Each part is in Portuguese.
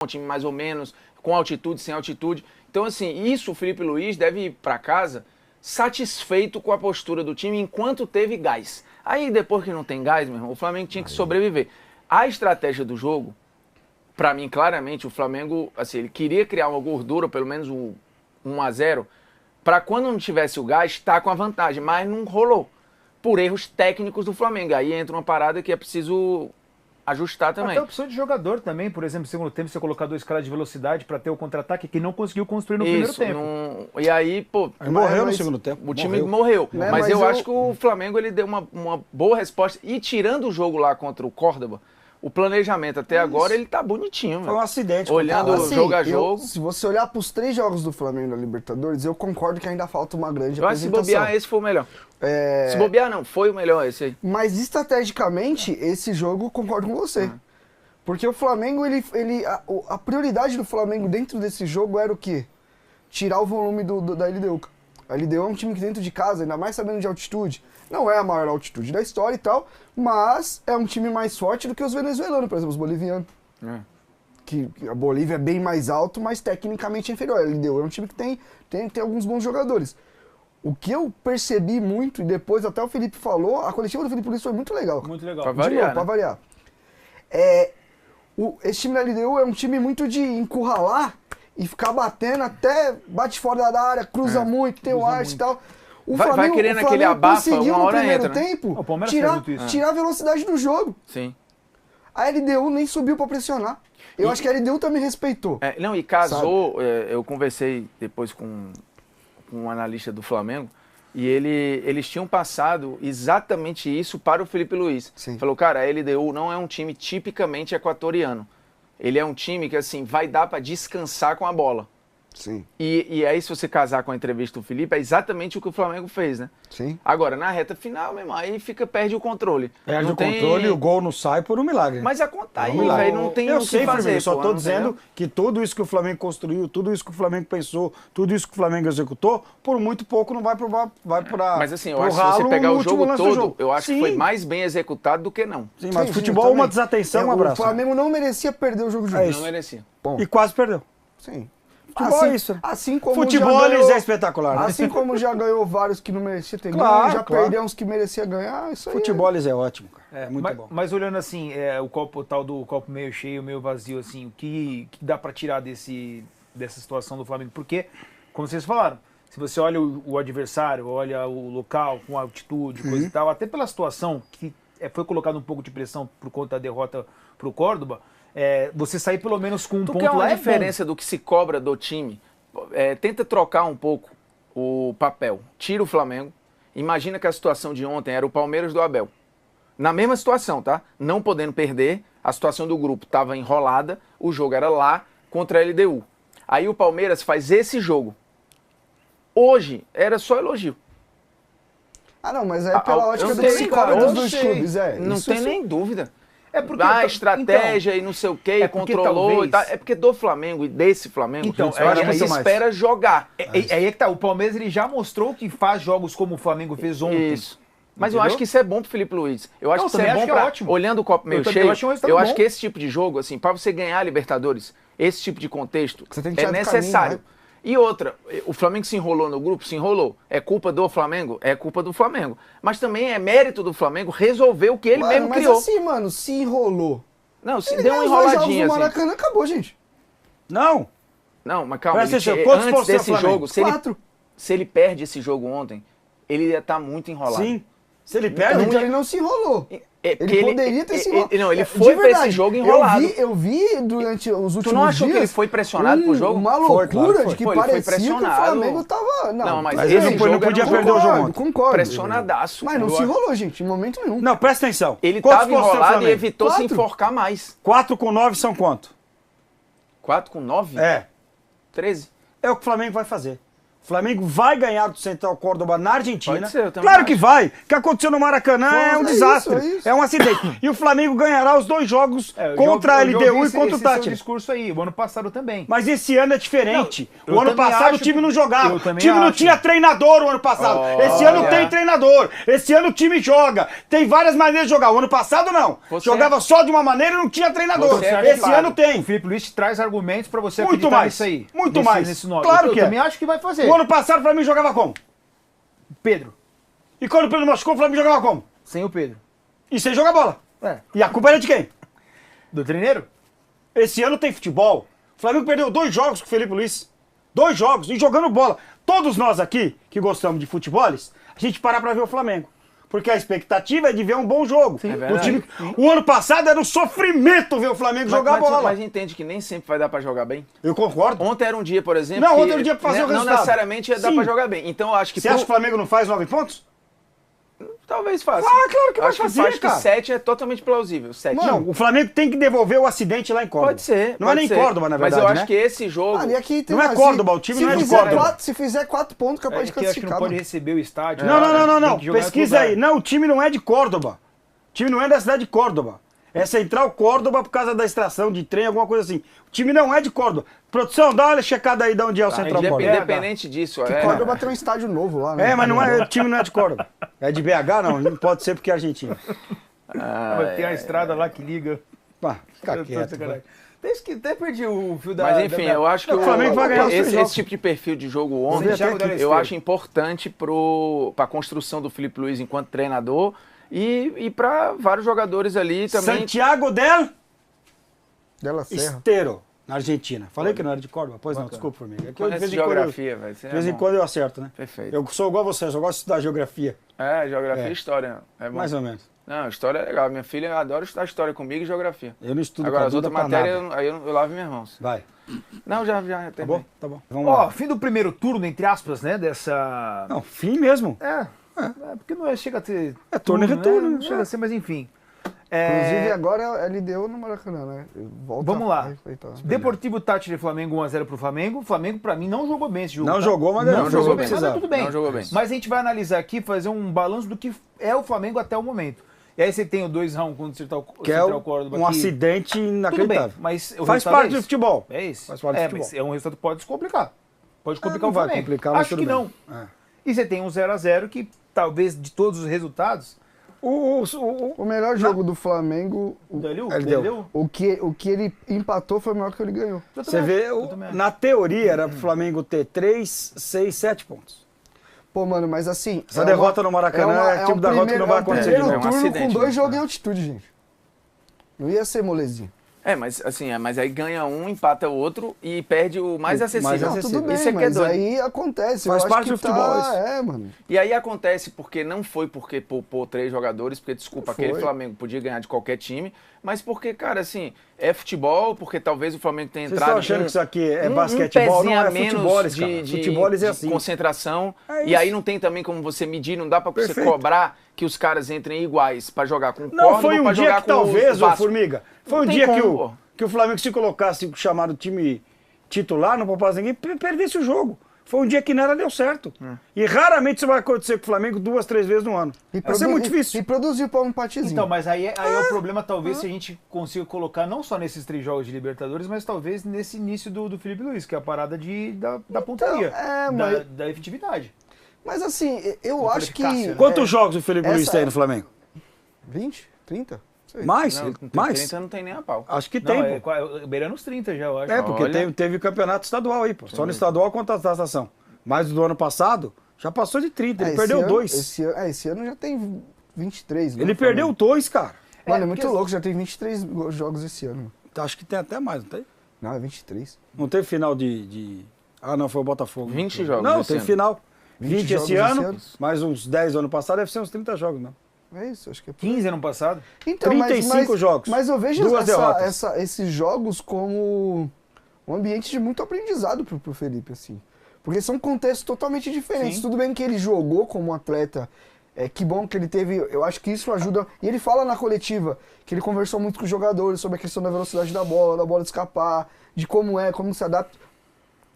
um time mais ou menos, com altitude, sem altitude. Então, assim, isso o Felipe Luiz deve ir para casa satisfeito com a postura do time enquanto teve gás. Aí, depois que não tem gás, meu irmão, o Flamengo tinha que sobreviver. A estratégia do jogo, para mim, claramente, o Flamengo, assim, ele queria criar uma gordura, pelo menos um 1-0, para quando não tivesse o gás, estar com a vantagem, mas não rolou. Por erros técnicos do Flamengo. Aí entra uma parada que é preciso ajustar também. Até a opção de jogador também, por exemplo, no segundo tempo, você colocar 2 caras de velocidade para ter o contra-ataque, que não conseguiu construir no primeiro tempo. E aí, pô... Aí morreu no segundo tempo. O time morreu. Né, mas eu acho que o Flamengo ele deu uma boa resposta. E tirando o jogo lá contra o Córdoba, o planejamento até agora, ele tá bonitinho. Foi um acidente. Olhando assim, jogo a jogo. Se você olhar para os 3 jogos do Flamengo na Libertadores, eu concordo que ainda falta uma grande Eu acho que se apresentação. bobear, esse foi o melhor. Se bobear, não. Foi o melhor esse aí. Mas estrategicamente, esse jogo, concordo com você. Porque o Flamengo, a prioridade do Flamengo dentro desse jogo era o quê? Tirar o volume da LDU. A LDU é um time que dentro de casa, ainda mais sabendo de altitude, não é a maior altitude da história e tal, mas é um time mais forte do que os venezuelanos, por exemplo, os bolivianos. Que a Bolívia é bem mais alto, mas tecnicamente é inferior. A LDU é um time que tem alguns bons jogadores. O que eu percebi muito, e depois até o Felipe falou, a coletiva do Felipe Luiz foi muito legal. Muito legal. Pra variar, Pra variar. Esse time da LDU é um time muito de encurralar e ficar batendo até bate fora da área, cruza muito, tem o arte e tal. Vai querendo aquele abafa, uma hora no primeiro entra, né? tempo O Palmeiras fez muito isso. tirar a velocidade do jogo. Sim. A LDU nem subiu pra pressionar. Eu acho que a LDU também respeitou. Não, e casou, eu conversei depois com um analista do Flamengo, e eles tinham passado exatamente isso para o Felipe Luiz. Sim. Falou, cara, a LDU não é um time tipicamente equatoriano. Ele é um time que, assim, vai dar para descansar com a bola. Sim. E aí, se você casar com a entrevista do Felipe, é exatamente o que o Flamengo fez, né? Sim. Agora, na reta final, meu irmão, aí perde o controle. Perde Não o controle e o gol não sai por um milagre. Mas a conta aí, um milagre. velho, não tem Eu o que sei, fazer. Firmino, só pô, tô não dizendo entendeu? que tudo isso que o Flamengo construiu, tudo isso que o Flamengo pensou, tudo isso que o Flamengo executou, por muito pouco não vai para. Mas assim, eu acho que se você pegar o jogo todo, eu acho que foi mais bem executado do que não. Sim, mas Sim, futebol é também. uma desatenção, um abraço. O Flamengo não merecia perder o jogo de hoje. Não merecia. E quase perdeu. Sim. Futebol é isso. Assim como Futebol já ganhou, é espetacular. Né? Assim como já ganhou vários que não merecia ter Claro, ganho, já claro. perdeu uns que merecia ganhar, isso aí. Futebol é ótimo, cara. É muito bom. Mas olhando assim, o tal do copo meio cheio, meio vazio, assim, o que dá pra tirar dessa situação do Flamengo? Porque, como vocês falaram, se você olha o adversário, olha o local com altitude, coisa e tal, até pela situação que foi colocado um pouco de pressão por conta da derrota pro Córdoba, você sair pelo menos com um Tu ponto quer uma lá diferença do que se cobra do time? Tenta trocar um pouco o papel. Tira o Flamengo. Imagina que a situação de ontem era o Palmeiras do Abel. Na mesma situação, tá? Não podendo perder, a situação do grupo estava enrolada, o jogo era lá contra a LDU. Aí o Palmeiras faz esse jogo. Hoje era só elogio. Ah, não, mas é pela ótica do que cobra dos clubes, Não tem nem dúvida. É porque A estratégia e não sei o que, é porque controlou talvez- e tal. É porque do Flamengo e desse Flamengo, Então, eu acho que aí você espera jogar. Aí é que tá, o Palmeiras ele já mostrou que faz jogos como o Flamengo fez ontem. Isso. Mas eu Entendeu? acho que isso é bom pro Felipe Luiz. Eu acho Não, que isso também é bom acho que é pra, ótimo. olhando o copo meio Eu também cheio, acho um resultado eu acho bom. que esse tipo de jogo, assim, pra você ganhar a Libertadores, esse tipo de contexto Você tem que é tirar do necessário. caminho, E outra, o Flamengo se enrolou no grupo? Se enrolou. É culpa do Flamengo? É culpa do Flamengo. Mas também é mérito do Flamengo resolver o que ele mesmo mas criou. assim, mano, se enrolou. Não, se Ele deu uma ganhou os dois jogos enroladinha no assim. Maracanã, acabou, gente. Não. Não, mas calma, Presta atenção, ele, quantos antes pontos tem o desse Flamengo? jogo, 4. se ele perde esse jogo ontem, ele ia estar muito enrolado. Sim. Se ele perde, Então ele não se enrolou. Porque Ele poderia ter se enrolado. Não, ele De foi pra verdade, esse jogo enrolado. Eu vi durante os últimos Tu não achou dias que ele foi pressionado pro jogo? Uma Foi, loucura claro que foi. de que Pô, ele foi parecia que o pressionado. Flamengo tava... Não, mas Mas esse ele não jogo podia era um perder o jogo ontem. Concordo. pressionadaço. Mas não se enrolou, gente, em momento nenhum. Não, presta atenção. Ele Quantos tava pontos tem o enrolado e Flamengo? evitou se 4. enforcar mais. 4 com 9 são quanto? 4 com 9? É. 13. É o que o Flamengo vai fazer. O Flamengo vai ganhar do Central Córdoba na Argentina. Pode ser, eu também claro acho. que vai. O que aconteceu no Maracanã é um desastre. isso. É um acidente. E o Flamengo ganhará os 2 jogos contra a LDU e contra o Tátira. Esse discurso aí, o ano passado também. Mas esse ano é diferente. Não, o ano eu também passado o acho time não que- jogava. eu O também time não acho. tinha treinador o ano passado. Esse ano tem treinador. Esse ano o time joga. Tem várias maneiras de jogar. O ano passado não. Você- Jogava só de uma maneira e não tinha treinador. Você é Esse culpado. ano tem. O Felipe Luiz te traz argumentos pra você Muito acreditar mais. nisso aí. Muito nesse, mais. Nesse nome. Claro eu que é. também acho que vai fazer. O ano passado o Flamengo jogava como? Pedro, E quando o Pedro machucou, o Flamengo jogava como? sem o Pedro. E sem jogar bola. É. E a culpa era de quem? Do treineiro? Esse ano tem futebol. O Flamengo perdeu 2 jogos com o Felipe Luiz. 2 jogos. E jogando bola. Todos nós aqui, que gostamos de futeboles, a gente para pra ver o Flamengo. Porque a expectativa é de ver um bom jogo. É O, verdade. o ano passado era um sofrimento ver o Flamengo jogar bola. Mas entende que nem sempre vai dar pra jogar bem? Eu concordo. Ontem era um dia, por exemplo. Não, que ontem era um dia pra fazer o não resultado. necessariamente ia dar Sim. pra jogar bem. Então eu acho que Você acha que o Flamengo não faz 9 pontos? talvez faça. Ah, claro que vai acho fazer, acho cara. que 7 é totalmente plausível. 7. Não, o Flamengo tem que devolver o acidente lá em Córdoba. Pode ser. Não é pode nem ser. Córdoba, na verdade, Mas eu né? acho que esse jogo. Ali aqui tem Não é mais- Córdoba, o time se não é de fizer Córdoba. se fizer 4 pontos, capaz de É que eu acho que não classificar. pode mano. receber o estádio. Não, não, não, não, Tem não. que jogar em outro Pesquisa aí. lugar. Não, o time não é de Córdoba. O time não é da cidade de Córdoba. É Central Córdoba por causa da extração de trem, alguma coisa assim. O time não é de Córdoba. Produção, dá uma checada aí de onde é o Central Córdoba. Independente disso. Que Córdoba tem um estádio novo lá, né? É, mas não é, o time não é de Córdoba. É de BH? Não pode ser porque é Argentina. Vai ter a estrada lá que liga. Pá, fica Eu tô quieto. sacanagem. Até perdi o fio da... Mas enfim, eu acho que O Flamengo vai ganhar os três esse jogos. tipo de perfil de jogo ontem, Santiago del eu Estero. acho importante para a construção do Felipe Luiz enquanto treinador e para vários jogadores ali também. Santiago del Della Serra. Estero, na Argentina. Falei que não era de Córdoba? Pois não, desculpa, formiga. É que eu, de Conhece vez em quando eu- geografia, velho. de vez em quando eu acerto, né? Perfeito. Eu sou igual a você, eu só gosto de estudar geografia. Geografia É. e história. É bom. Mais ou menos. Não, história é legal. Minha filha adora estudar história comigo e geografia. Eu não estudo Agora, com a as outras Duda pra matérias, nada. eu lavo minhas mãos. Vai, Não, já tá terminei. bom? Tá bom. Vamos Ó, lá. fim do primeiro turno, entre aspas, né, dessa... Não, fim mesmo. É, porque não chega a ter... É turno e retorno, Não né? chega a ser, mas enfim. Inclusive, agora é LDU no Maracanã, né? Volta Vamos lá. a respeitar. Deportivo Táchira e Flamengo 1x0 pro Flamengo. O Flamengo, pra mim, não jogou bem esse jogo. Não tá? jogou, mas ganhou. Não jogou bem. Mas Precisava. tudo bem. Não jogou bem. Mas a gente vai analisar aqui, fazer um balanço do que é o Flamengo até o momento. E aí você tem o 2x1 contra o Central Que é Central Córdoba. um que- acidente Tudo bem, inacreditável. mas o Faz resultado parte é do esse. futebol. É isso. Faz parte do mas futebol. é um resultado que pode complicar. Pode complicar não o vai Flamengo. complicar, mas Acho tudo que bem. não. É. E você tem um 0x0 que talvez de todos os resultados... O melhor jogo do Flamengo, Ele deu. o que ele empatou foi maior que ele ganhou. Você vê, na teoria era pro Flamengo ter 3, 6, 7 pontos. Pô, mano, mas assim... Essa derrota no Maracanã é tipo derrota que não vai acontecer de primeiro novo. É um turno acidente, com 2 né? jogos em altitude, gente. Não ia ser molezinha. Mas assim, mas aí ganha um, empata o outro e perde o mais acessível. Mais Não, acessível. tudo bem, Isso é que é mas doido. aí acontece. Faz eu acho parte que do futebol, isso. É, mano. E aí acontece porque não foi porque poupou 3 jogadores, porque, desculpa, Foi. aquele Flamengo podia ganhar de qualquer time, mas porque, cara, assim, é futebol, porque talvez o Flamengo tenha Vocês entrado estão achando com que isso aqui é um basquetebol? pezinho Não, é a menos futeboles, de, cara. de, Futeboles é de assim. concentração, É e isso. aí não tem também como você medir, não dá pra você Perfeito. cobrar que os caras entrem iguais pra jogar com o Não, Córdoba foi ou um pra dia jogar que com o talvez, ô Vasco. Formiga, foi Não um tem dia como, que pô. que o Flamengo se colocasse o chamado time titular, não poupasse ninguém, perdesse o jogo. Foi um dia que nada deu certo. E raramente isso vai acontecer com o Flamengo 2, 3 vezes no ano. Vai ser muito difícil. E produziu pra um empatezinho. Então, mas aí é o problema, talvez, se a gente consiga colocar não só nesses 3 jogos de Libertadores, mas talvez nesse início do Felipe Luiz, que é a parada da pontaria, mas- da efetividade. Mas assim, eu Com acho que... eficácia, né? Quantos jogos o Felipe Luiz essa- tem no Flamengo? 20? 30? Sei. Mais? Não, com Mais? 30 não tem nem a pau. Acho que Não, tem, pô. beirando os 30 já, eu acho. É, porque Olha. teve campeonato estadual aí, pô. Só no estadual contra a taçação. Mas do ano passado, já passou de 30. Ele esse perdeu ano- 2. Esse ano já tem 23, né? Ele perdeu 2, cara. Mano, é É, muito porque- louco, já tem 23 jogos esse ano. Acho que tem até mais, não tem? Não, é 23. Não teve final de... Ah, não, foi o Botafogo. 20 jogos Não, esse tem ano. final. 20 20 jogos esse esse ano, ano. mais uns 10 ano passado, deve ser uns 30 jogos, não? É isso, acho que é por 15 ano passado. Então, 35 jogos. Mas eu vejo 2 derrotas. esses jogos como um ambiente de muito aprendizado pro Felipe, assim. Porque são contextos totalmente diferentes. Sim. Tudo bem que ele jogou como atleta, que bom que ele teve, eu acho que isso ajuda. E ele fala na coletiva que ele conversou muito com os jogadores sobre a questão da velocidade da bola de escapar, de como como se adapta.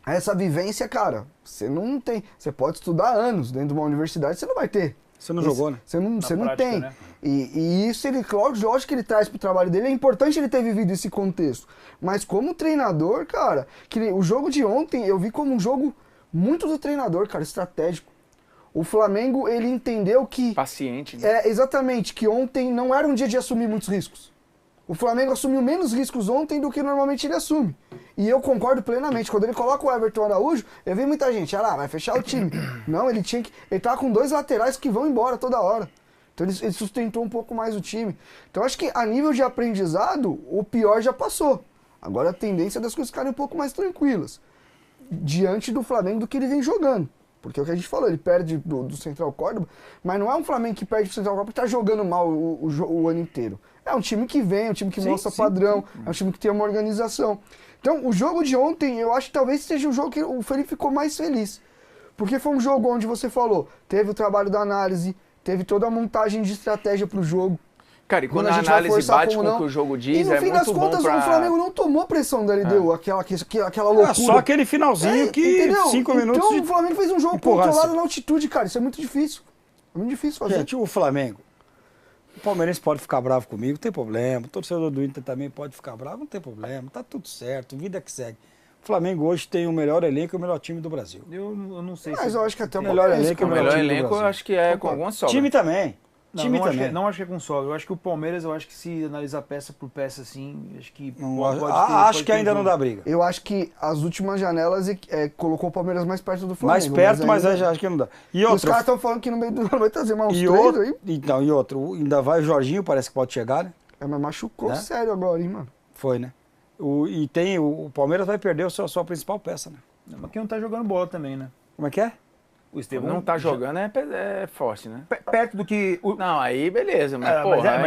Essa vivência, cara, você não tem. Você pode estudar anos dentro de uma universidade, você não vai ter. Você não jogou, né? Você não prática, tem. né? E isso, lógico que ele traz pro trabalho dele. É importante ele ter vivido esse contexto. Mas como treinador, cara, que o jogo de ontem eu vi como um jogo muito do treinador, cara, estratégico. O Flamengo, ele entendeu que... Paciente, né? Exatamente, que ontem não era um dia de assumir muitos riscos. O Flamengo assumiu menos riscos ontem do que normalmente ele assume. E eu concordo plenamente. Quando ele coloca o Everton Araújo, eu vi muita gente, vai fechar o time. Não, ele tava com 2 laterais que vão embora toda hora. Então ele sustentou um pouco mais o time. Então acho que a nível de aprendizado, o pior já passou. Agora a tendência é das coisas ficarem um pouco mais tranquilas. Diante do Flamengo do que ele vem jogando. Porque é o que a gente falou, ele perde do Central Córdoba, mas não é um Flamengo que perde do Central Córdoba porque tá jogando mal o ano inteiro. É um time que vem, é um time que mostra padrão, é um time que tem uma organização. Então, o jogo de ontem, eu acho que talvez seja o jogo que o Felipe ficou mais feliz. Porque foi um jogo onde você falou, teve o trabalho da análise, teve toda a montagem de estratégia pro jogo. Cara, e quando a análise bate com o que o jogo diz, é muito bom. E no fim das contas, o Flamengo não tomou pressão da LDU, aquela loucura. Só aquele finalzinho que 5 minutos... Então o Flamengo fez um jogo controlado na altitude, cara. Isso é muito difícil. É muito difícil fazer. Gente, o Flamengo... O palmeirense pode ficar bravo comigo, não tem problema. O torcedor do Inter também pode ficar bravo, não tem problema. Tá tudo certo, vida que segue. O Flamengo hoje tem o melhor elenco e o melhor time do Brasil. Eu não sei Mas eu acho que até o melhor elenco O melhor elenco eu acho que é com alguma sobra. Time também. Não acho que é com sobra. Eu acho que o Palmeiras, se analisar peça por peça assim, acho que acho que ainda não dá briga. Eu acho que as últimas janelas colocou o Palmeiras mais perto do Flamengo. Mais perto, mas acho que não dá. E os caras estão falando que no meio do ano vai trazer mais uns 3 aí. Então, e outro, ainda vai o Jorginho, parece que pode chegar, né? Mas machucou sério agora, hein, mano? Foi, né? O Palmeiras vai perder a sua principal peça, né? Mas quem não tá jogando bola também, né? Como é que é? O Estevão não tá jogando é forte, né? Perto do que... Não, aí beleza, mas porra...